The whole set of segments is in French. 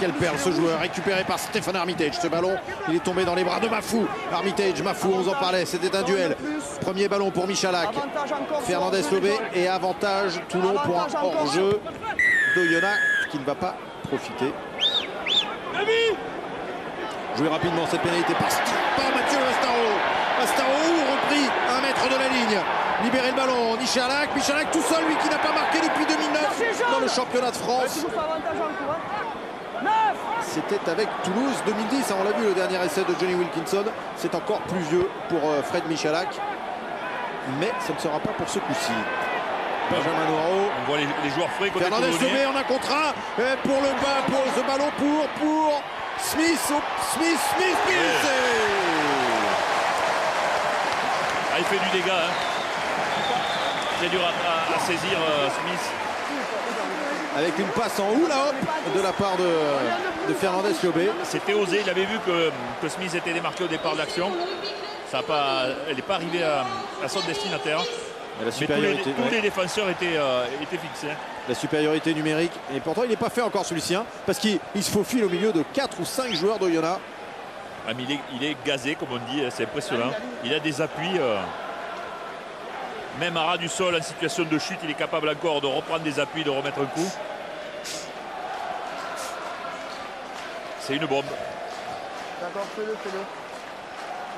quelle perle ce joueur, récupéré par Stefan Armitage. Ce ballon, il est tombé dans les bras de Mafou. Armitage, Mafou, on vous en parlait, c'était un duel. Premier ballon pour Michalak. Fernandez Lobé et avantage Toulon pour un hors-jeu d'Oyonnax qui ne va pas profiter. Joué rapidement cette pénalité par Mathieu Astaro, repris à 1 mètre de la ligne. Libérer le ballon, Michalak tout seul, lui qui n'a pas marqué depuis 2009 dans le championnat de France. C'était avec Toulouse 2010, on l'a vu le dernier essai de Johnny Wilkinson. C'est encore plus vieux pour Fred Michalak. Mais ça ne sera pas pour ce coup-ci. Benjamin Noirot. On voit les joueurs frais côté Fernandez Lobé en un contre un pour le bas, pour ce ballon pour Smith. Ah, il fait du dégât. Hein. C'est dur à saisir Smith. Avec une passe en hula-hop de la part de Fernandez Lobé. C'était osé, il avait vu que Smith était démarqué au départ de l'action. Elle n'est pas arrivée à son destinataire. La supériorité, tous les défenseurs étaient fixés. La supériorité numérique. Et pourtant, il n'est pas fait encore celui-ci. Hein, parce qu'il se faufile au milieu de 4 ou 5 joueurs d'Oyonnax. Ah, mais il est gazé, comme on dit. C'est impressionnant. Il a des appuis. Même à ras du sol, en situation de chute, il est capable encore de reprendre des appuis, de remettre un coup. C'est une bombe. D'accord, fais-le.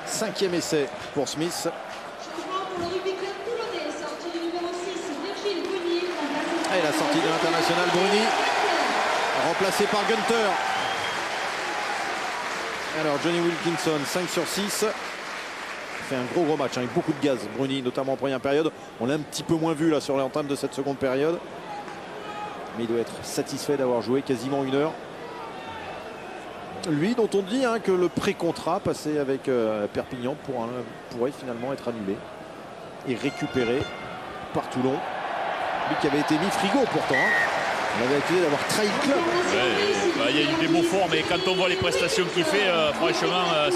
5e essai pour Smith. Et la sortie de l'international Bruni, remplacé par Gunter. Alors Johnny Wilkinson, 5 sur 6. Fait un gros match, hein, avec beaucoup de gaz. Bruni, notamment en première période. On l'a un petit peu moins vu là sur l'entame de cette seconde période. Mais il doit être satisfait d'avoir joué quasiment 1 heure. Lui dont on dit hein, que le pré-contrat passé avec Perpignan pourrait finalement être annulé et récupéré par Toulon. Lui qui avait été mis frigo pourtant. Hein. On l'avait accusé d'avoir trahi le club. Il y a eu des beaux forts, mais quand on voit les prestations qu'il fait, franchement...